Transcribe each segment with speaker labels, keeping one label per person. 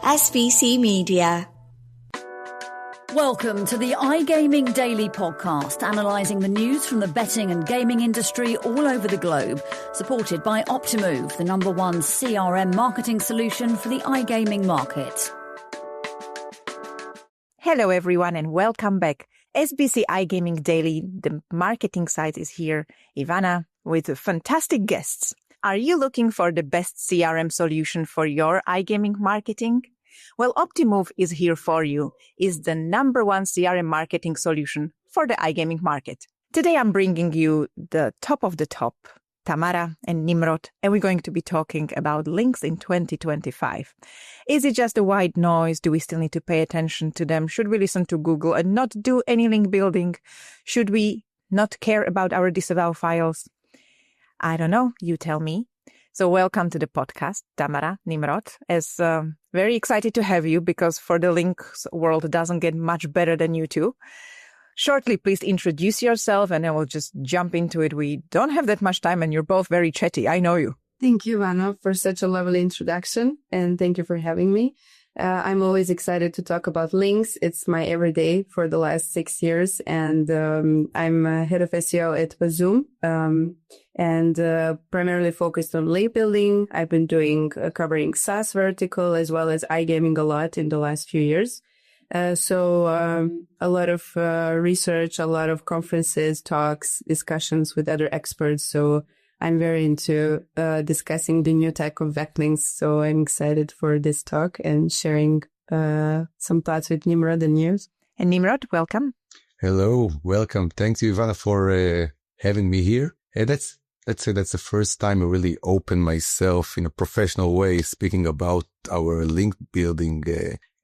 Speaker 1: SVC Media.
Speaker 2: Welcome to the iGaming Daily podcast, analysing the news from the betting and gaming industry all over the globe, supported by Optimove, the #1 CRM marketing solution for the iGaming market.
Speaker 3: Hello everyone and welcome back. SBC iGaming Daily, the marketing site, is here. Ivana with fantastic guests. Are you looking for the best CRM solution for your iGaming marketing? Well, Optimove is here for you. Is the #1 CRM marketing solution for the iGaming market. Today I'm bringing you the top of the top, Tamara and Nimrod, and we're going to be talking about links in 2025. Is it just a white noise? Do we still need to pay attention to them? Should we listen to Google and not do any link building? Should we not care about our disavow files? I don't know. You tell me. So welcome to the podcast, Tamara, Nimrod. Very excited to have you because for the links world doesn't get much better than you two. Shortly, please introduce yourself and then we'll just jump into it. We don't have that much time and you're both very chatty. I know you.
Speaker 4: Thank you, Ivana, for such a lovely introduction. And thank you for having me. I'm always excited to talk about links. It's my everyday for the last 6 years. And I'm head of SEO at Bazoom and primarily focused on link building. I've been covering SaaS vertical as well as iGaming a lot in the last few years. So a lot of research, a lot of conferences, talks, discussions with other experts. So I'm very into discussing the new type of backlinks. So I'm excited for this talk and sharing some thoughts with Nimrod and news.
Speaker 3: And Nimrod, welcome.
Speaker 5: Hello, welcome. Thanks, Ivana, for having me here. Let's say that's the first time I really open myself in a professional way, speaking about our link building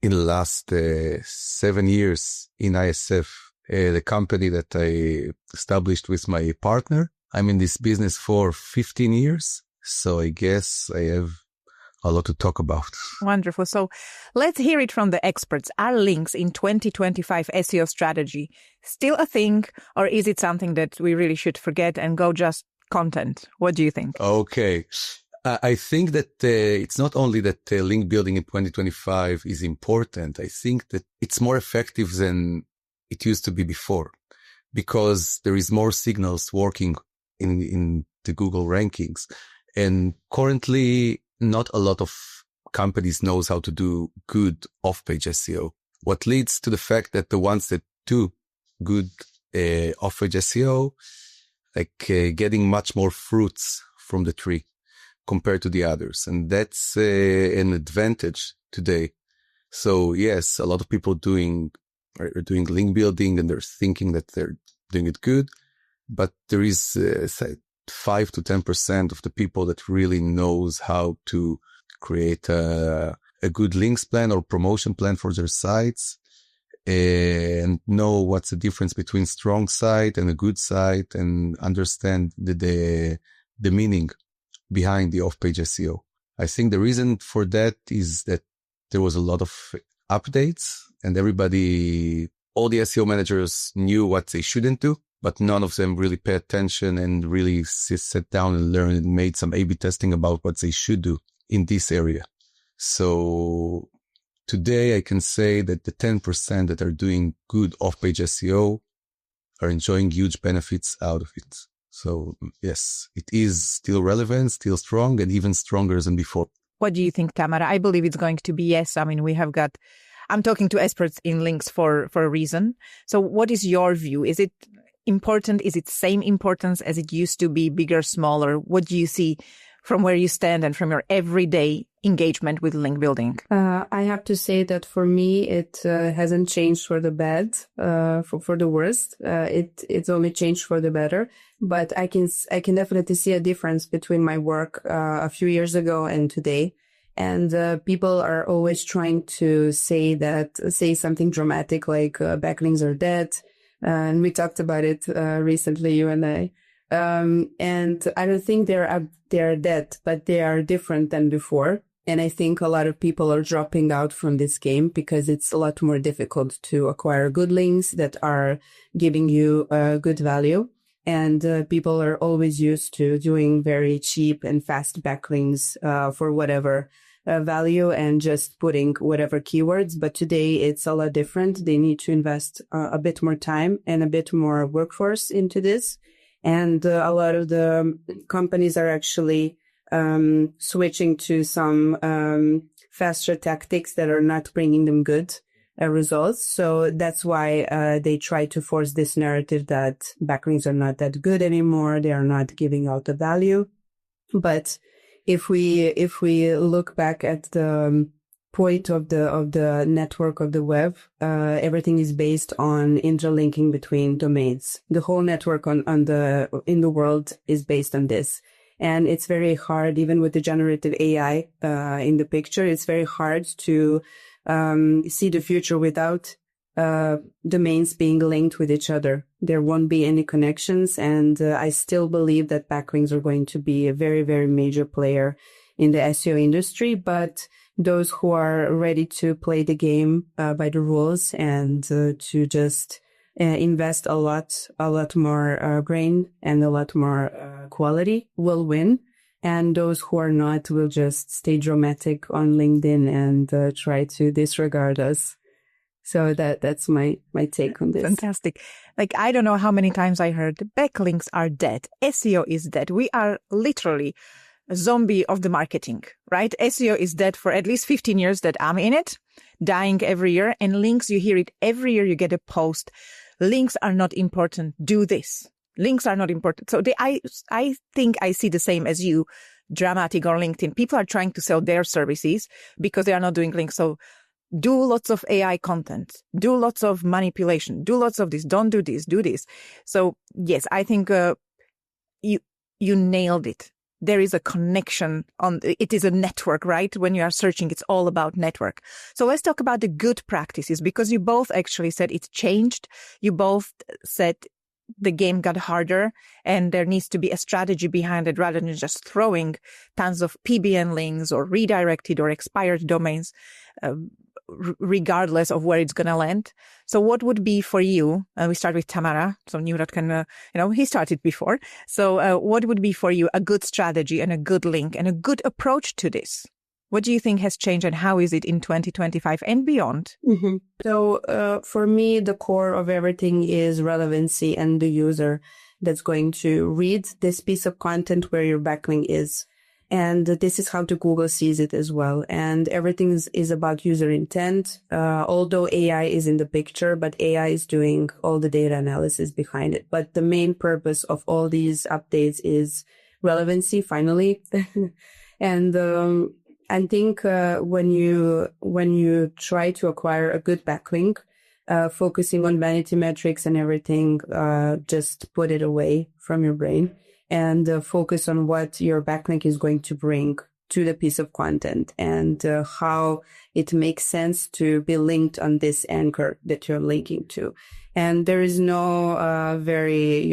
Speaker 5: in the last 7 years in ISF, the company that I established with my partner. I'm in this business for 15 years, so I guess I have a lot to talk about.
Speaker 3: Wonderful. So let's hear it from the experts. Are links in 2025 SEO strategy still a thing, or is it something that we really should forget and go just content? What do you think?
Speaker 5: Okay. I think that it's not only that link building in 2025 is important. I think that it's more effective than it used to be before because there is more signals working in the Google rankings. And currently, not a lot of companies knows how to do good off-page SEO. What leads to the fact that the ones that do good off-page SEO, getting much more fruits from the tree compared to the others. And that's an advantage today. So yes, a lot of people are doing link building and they're thinking that they're doing it good. But there is 5 to 10% of the people that really knows how to create a good links plan or promotion plan for their sites and know what's the difference between strong site and a good site and understand the meaning behind the off-page SEO. I think the reason for that is that there was a lot of updates and all the SEO managers knew what they shouldn't do, but none of them really pay attention and really sat down and learned and made some A/B testing about what they should do in this area. So today I can say that the 10% that are doing good off-page SEO are enjoying huge benefits out of it. So yes, it is still relevant, still strong, and even stronger than before.
Speaker 3: What do you think, Tamara? I believe it's going to be yes. I mean, I'm talking to experts in links for a reason. So what is your view? Is it important? Is it same importance as it used to be, bigger, smaller? What do you see from where you stand and from your everyday engagement with link building?
Speaker 4: I have to say that for me, it hasn't changed for the bad, for the worst. It's only changed for the better. But I can definitely see a difference between my work a few years ago and today. And people are always trying to say something dramatic like backlinks are dead. And we talked about it recently, you and I. And I don't think they are dead, but they are different than before. And I think a lot of people are dropping out from this game because it's a lot more difficult to acquire good links that are giving you good value. And people are always used to doing very cheap and fast backlinks for whatever value and just putting whatever keywords. But today it's a lot different. They need to invest a bit more time and a bit more workforce into this. And a lot of the companies are actually switching to some faster tactics that are not bringing them good results. So that's why they try to force this narrative that backlinks are not that good anymore. They are not giving out the value. But if we look back at the point of the network of the web, everything is based on interlinking between domains. The whole network in the world is based on this. And it's very hard, even with the generative AI in the picture, it's very hard to see the future without domains being linked with each other. There won't be any connections. And I still believe that backlinks are going to be a very, very major player in the SEO industry. But those who are ready to play the game by the rules and to just invest a lot more brain and a lot more quality will win. And those who are not will just stay dramatic on LinkedIn and try to disregard us. So that's my take on this.
Speaker 3: Fantastic. Like, I don't know how many times I heard backlinks are dead. SEO is dead. We are literally a zombie of the marketing, right? SEO is dead for at least 15 years that I'm in it, dying every year. And links, you hear it every year, you get a post. Links are not important. Do this. Links are not important. So I think I see the same as you, dramatic on LinkedIn. People are trying to sell their services because they are not doing links. So do lots of AI content, do lots of manipulation, do lots of this. Don't do this, do this. So yes, I think you nailed it. There is a connection it is a network, right? When you are searching, it's all about network. So let's talk about the good practices, because you both actually said it changed. You both said the game got harder and there needs to be a strategy behind it rather than just throwing tons of PBN links or redirected or expired domains, regardless of where it's going to land. So what would be for you, we start with Tamara, so Nimrod can, he started before. So what would be for you a good strategy and a good link and a good approach to this? What do you think has changed and how is it in 2025 and beyond?
Speaker 4: Mm-hmm. So for me, the core of everything is relevancy and the user that's going to read this piece of content where your backlink is. And this is how the Google sees it as well. And everything is about user intent, although AI is in the picture, but AI is doing all the data analysis behind it. But the main purpose of all these updates is relevancy, finally. And I think when you try to acquire a good backlink, focusing on vanity metrics and everything, just put it away from your brain. And focus on what your backlink is going to bring to the piece of content and how it makes sense to be linked on this anchor that you're linking to. And there is no very,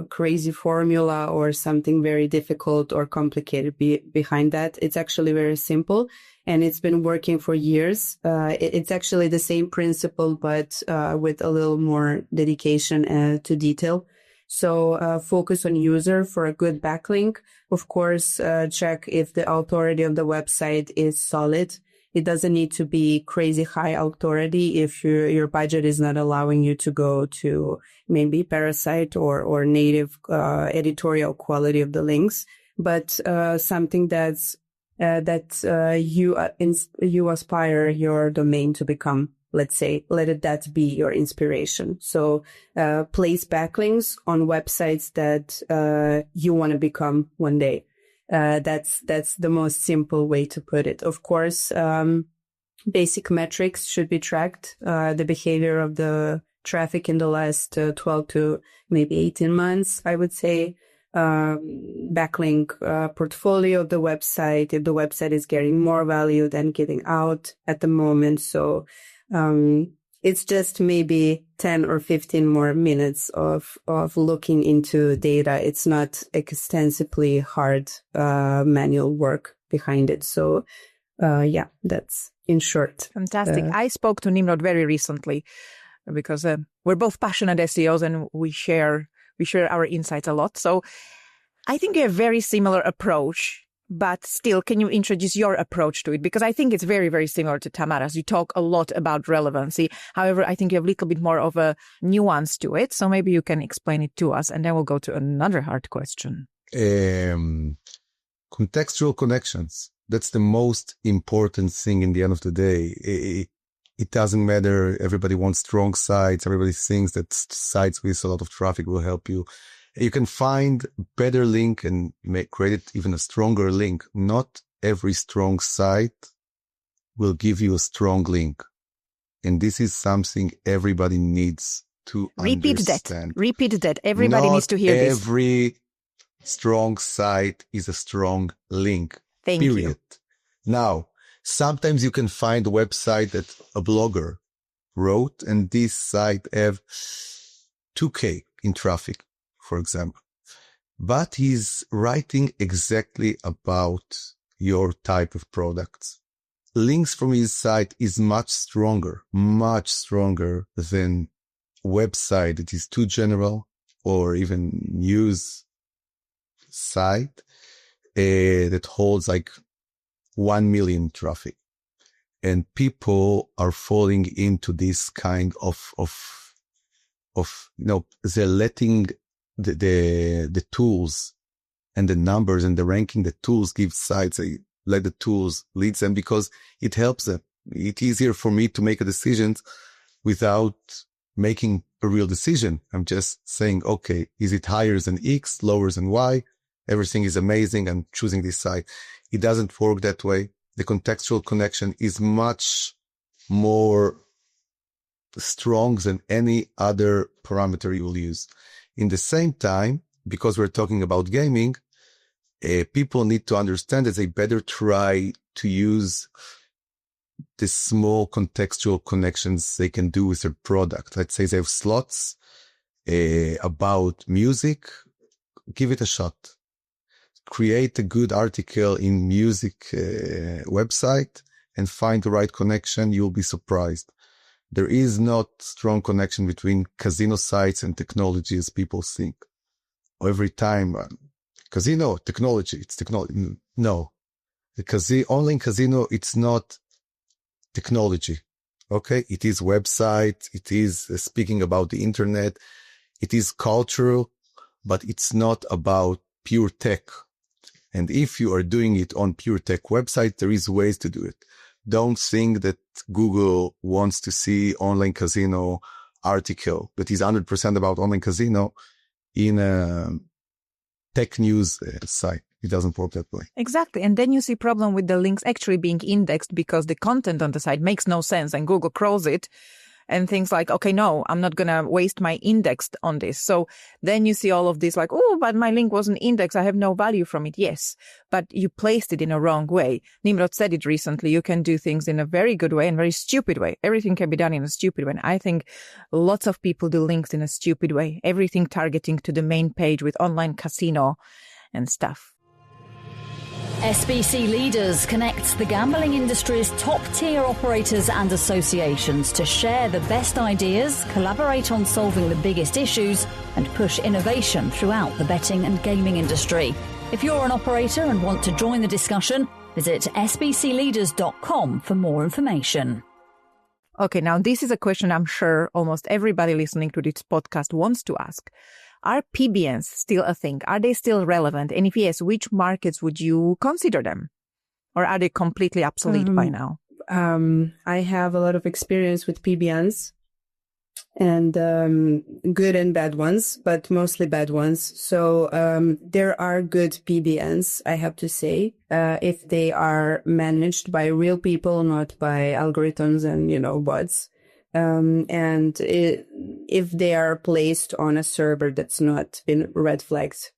Speaker 4: crazy formula or something very difficult or complicated behind that. It's actually very simple and it's been working for years. It's actually the same principle, but with a little more dedication to detail. So focus on user for a good backlink. Of course, check if the authority of the website is solid. It doesn't need to be crazy high authority if your budget is not allowing you to go to maybe Parasite or native editorial quality of the links, but something that you aspire your domain to become. Let's say, let that be your inspiration. So, place backlinks on websites that, you want to become one day. That's the most simple way to put it. Of course, basic metrics should be tracked. The behavior of the traffic in the last 12 to maybe 18 months, I would say. Backlink portfolio of the website, if the website is getting more value than giving out at the moment. So, it's just maybe 10 or 15 more minutes of looking into data. It's not extensively hard, manual work behind it. So, that's in short.
Speaker 3: Fantastic. I spoke to Nimrod very recently because, we're both passionate SEOs and we share our insights a lot. So I think you have a very similar approach But still, can you introduce your approach to it? Because I think it's very, very similar to Tamara's. You talk a lot about relevancy. However, I think you have a little bit more of a nuance to it. So maybe you can explain it to us, and then we'll go to another hard question.
Speaker 5: Contextual connections. That's the most important thing in the end of the day. It doesn't matter. Everybody wants strong sites. Everybody thinks that sites with a lot of traffic will help you. You can find better link and create it even a stronger link. Not every strong site will give you a strong link. And this is something everybody needs to understand.
Speaker 3: Repeat that. Everybody needs to hear this.
Speaker 5: Every strong site is a strong link.
Speaker 3: Thank
Speaker 5: period.
Speaker 3: you.
Speaker 5: Now, sometimes you can find a website that a blogger wrote, and this site have 2K in traffic, for example. But he's writing exactly about your type of products. Links from his site is much stronger than website that is too general or even news site that holds like 1 million traffic. And people are falling into this kind of, they're letting the tools and the numbers and the ranking the tools give sites. They let the tools lead them because it helps them. It's easier for me to make a decision without making a real decision. I'm just saying, okay, is it higher than X, lower than Y? Everything is amazing. I'm choosing this site. It doesn't work that way. The contextual connection is much more strong than any other parameter you will use. In the same time, because we're talking about gaming, people need to understand that they better try to use the small contextual connections they can do with their product. Let's say they have slots about music. Give it a shot. Create a good article in music website and find the right connection. You'll be surprised. There is not strong connection between casino sites and technology as people think. Every time, casino, technology, it's technology. No, the online casino, it's not technology. Okay. It is website. It is speaking about the internet. It is cultural, but it's not about pure tech. And if you are doing it on pure tech website, there is ways to do it. Don't think that Google wants to see online casino article that is 100% about online casino in a tech news site. It doesn't work that way.
Speaker 3: Exactly. And then you see problem with the links actually being indexed because the content on the site makes no sense and Google crawls it and thinks like, okay, no, I'm not going to waste my index on this. So then you see all of this like, oh, but my link wasn't indexed. I have no value from it. Yes, but you placed it in a wrong way. Nimrod said it recently. You can do things in a very good way and very stupid way. Everything can be done in a stupid way. And I think lots of people do links in a stupid way. Everything targeting to the main page with online casino and stuff.
Speaker 2: SBC Leaders connects the gambling industry's top-tier operators and associations to share the best ideas, collaborate on solving the biggest issues, and push innovation throughout the betting and gaming industry. If you're an operator and want to join the discussion, visit sbcleaders.com for more information.
Speaker 3: Okay, now this is a question I'm sure almost everybody listening to this podcast wants to ask. Are PBNs still a thing? Are they still relevant? And if yes, which markets would you consider them? Or are they completely obsolete by now?
Speaker 4: I have a lot of experience with PBNs and good and bad ones, but mostly bad ones. So there are good PBNs, I have to say, if they are managed by real people, not by algorithms and, bots. If they are placed on a server that's not been red flagged.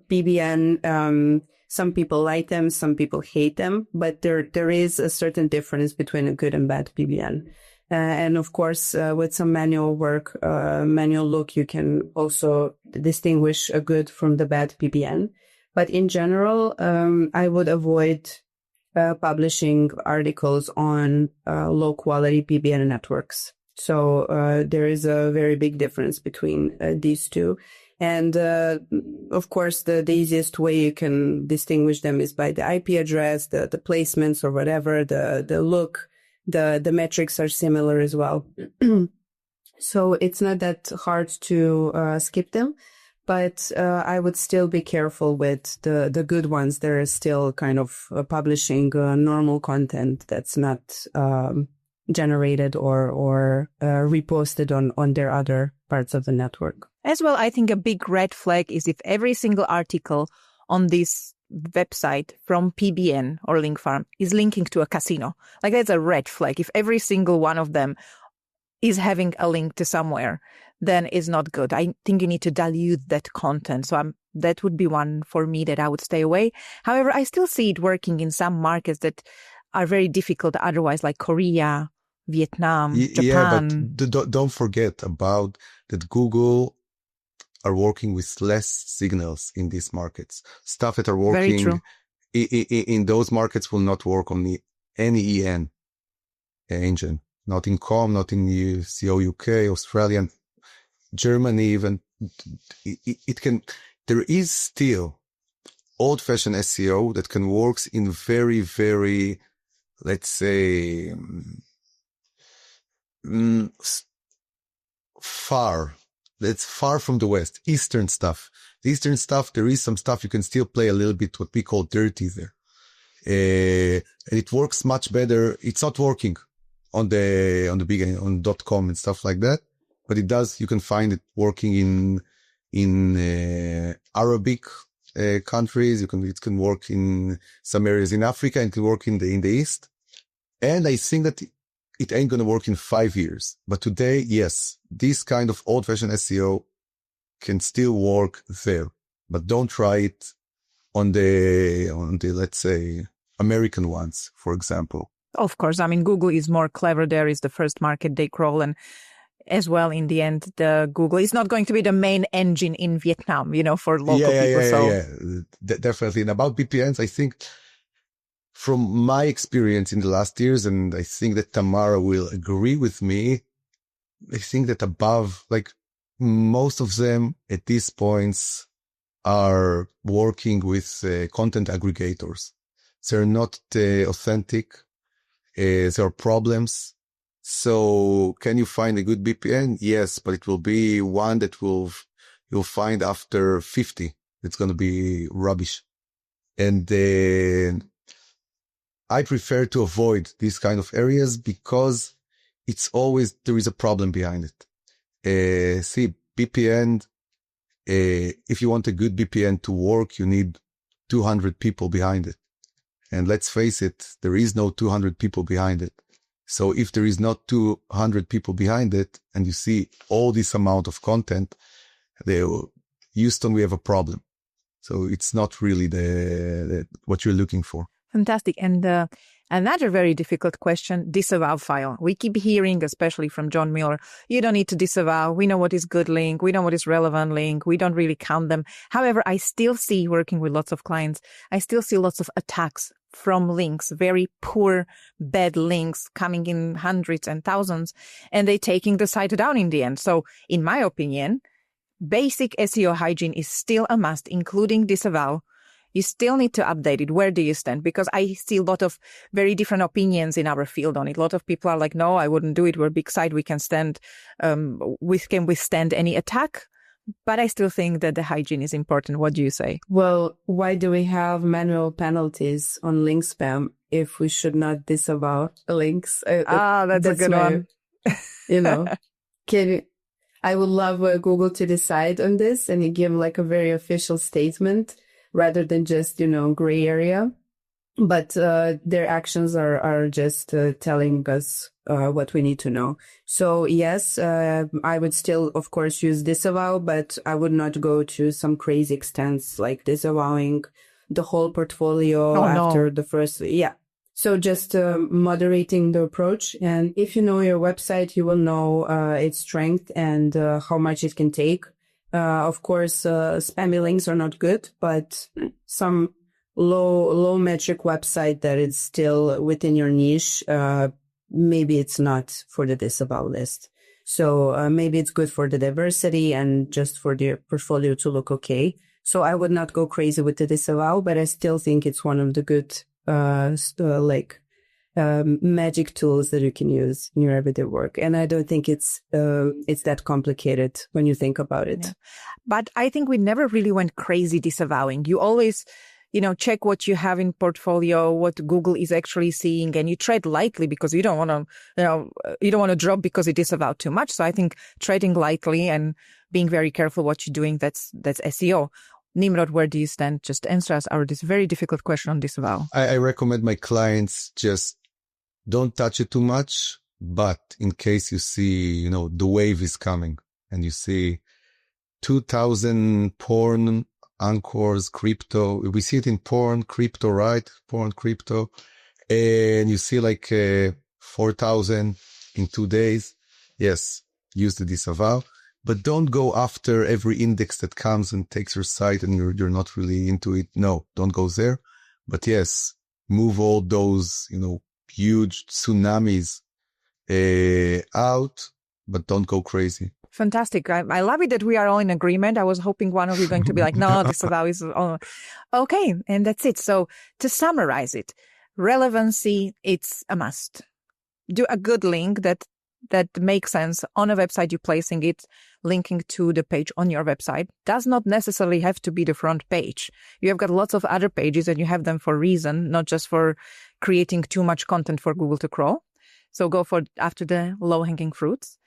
Speaker 4: PBN, some people like them, some people hate them, but there is a certain difference between a good and bad PBN. And of course, with some manual work, manual look, you can also distinguish a good from the bad PBN. But in general, I would avoid publishing articles on low quality PBN networks. So there is a very big difference between these two. And of course, the easiest way you can distinguish them is by the IP address, the placements or whatever, the look, the metrics are similar as well. So it's not that hard to skip them, but I would still be careful with the good ones. They're still kind of publishing normal content that's not generated or reposted on their other parts of the network.
Speaker 3: As well, I think a big red flag is if every single article on this website from PBN or Link Farm is linking to a casino. Like, that's a red flag. If every single one of them is having a link to somewhere, then it's not good. I think you need to dilute that content. So that would be one for me that I would stay away. However, I still see it working in some markets that are very difficult otherwise, like Korea, Vietnam, Japan.
Speaker 5: Yeah, but don't forget about that Google are working with less signals in these markets. Stuff that are working
Speaker 3: Very true.
Speaker 5: In those markets will not work on any EN engine. Not in COM, not in CO UK, Australian, Germany even. It can, there is still old-fashioned SEO that can work in very, very, let's say, far. That's far from the West. Eastern stuff. The Eastern stuff, there is some stuff you can still play a little bit what we call dirty there. And it works much better. It's not working on the big, on .com and stuff like that, but it does. You can find it working in Arabic countries. It can work in some areas in Africa, and it can work in the East. And I think that it ain't going to work in 5 years. But today, yes, this kind of old-fashioned SEO can still work there. But don't try it on the, let's say, American ones, for example.
Speaker 3: Of course. I mean, Google is more clever. There is the first market they crawl. And as well, in the end, the Google is not going to be the main engine in Vietnam, for local people.
Speaker 5: Definitely. And about VPNs, I think, from my experience in the last years, and I think that Tamara will agree with me, I think that above, like most of them at these points are working with content aggregators. They're not authentic. There are problems. So can you find a good VPN? Yes, but it will be one that you'll find after 50. It's going to be rubbish. And I prefer to avoid these kind of areas because it's always, there is a problem behind it. See, VPN, if you want a good VPN to work, you need 200 people behind it. And let's face it, there is no 200 people behind it. So if there is not 200 people behind it, and you see all this amount of content, Houston, we have a problem. So it's not really what you're looking for.
Speaker 3: Fantastic. And another very difficult question, disavow file. We keep hearing, especially from John Miller, you don't need to disavow. We know what is good link. We know what is relevant link. We don't really count them. However, I still see, working with lots of clients, I still see lots of attacks from links, very poor, bad links coming in hundreds and thousands, and they taking the site down in the end. So in my opinion, basic SEO hygiene is still a must, including disavow. You still need to update it. Where do you stand? Because I see a lot of very different opinions in our field on it. A lot of people are like, no, I wouldn't do it. We're a big site. We can withstand any attack. But I still think that the hygiene is important. What do you say?
Speaker 4: Well, why do we have manual penalties on link spam if we should not disavow links?
Speaker 3: That's a good one.
Speaker 4: I would love Google to decide on this and give like a very official statement rather than just, gray area. But their actions are just telling us what we need to know. So yes, I would still, of course, use disavow, but I would not go to some crazy extents like disavowing the whole portfolio after the first. Yeah. So just moderating the approach. And if you know your website, you will know its strength and how much it can take. Of course, spammy links are not good, but some low metric website that is still within your niche, maybe it's not for the disavow list. So maybe it's good for the diversity and just for the portfolio to look okay. So I would not go crazy with the disavow, but I still think it's one of the good magic tools that you can use in your everyday work. And I don't think it's that complicated when you think about it.
Speaker 3: Yeah. But I think we never really went crazy disavowing. You always, check what you have in portfolio, what Google is actually seeing, and you trade lightly because you don't want to drop because you disavow too much. So I think trading lightly and being very careful what you're doing, that's SEO. Nimrod, where do you stand? Just answer us this very difficult question on disavow.
Speaker 5: I recommend my clients just don't touch it too much, but in case you see, the wave is coming and you see 2,000 porn anchors, crypto, we see it in porn, crypto, right? Porn, crypto, and you see like 4,000 in 2 days. Yes, use the disavow. But don't go after every index that comes and takes your site and you're not really into it. No, don't go there. But yes, move all those, huge tsunamis out, but don't go crazy.
Speaker 3: Fantastic. I love it that we are all in agreement. I was hoping one of you going to be like, no, disavow is okay. And that's it. So to summarize it, relevancy, it's a must. Do a good link that makes sense on a website you're placing it, linking to the page on your website. Does not necessarily have to be the front page. You have got lots of other pages and you have them for a reason, not just for creating too much content for Google to crawl. So go after the low-hanging fruits.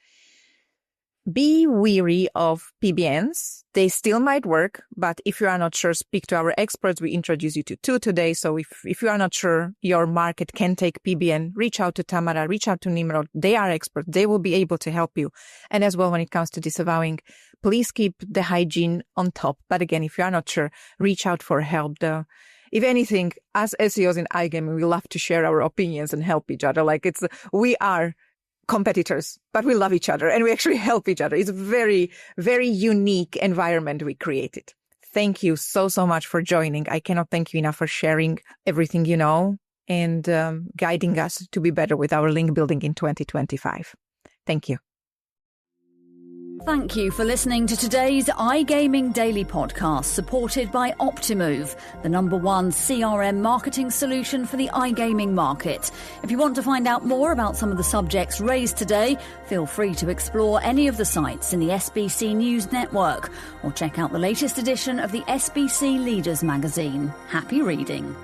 Speaker 3: Be wary of PBNs. They still might work, but if you are not sure, speak to our experts. We introduce you to 2 today. So if you are not sure your market can take PBN, reach out to Tamara, reach out to Nimrod. They are experts. They will be able to help you. And as well, when it comes to disavowing, please keep the hygiene on top. But again, if you are not sure, reach out for help. If anything, as SEOs in iGaming, we love to share our opinions and help each other. We are competitors, but we love each other and we actually help each other. It's a very, very unique environment we created. Thank you so much for joining. I cannot thank you enough for sharing everything you know and guiding us to be better with our link building in 2025. Thank you.
Speaker 2: Thank you for listening to today's iGaming Daily podcast, supported by Optimove, the #1 CRM marketing solution for the iGaming market. If you want to find out more about some of the subjects raised today, feel free to explore any of the sites in the SBC News Network or check out the latest edition of the SBC Leaders magazine. Happy reading.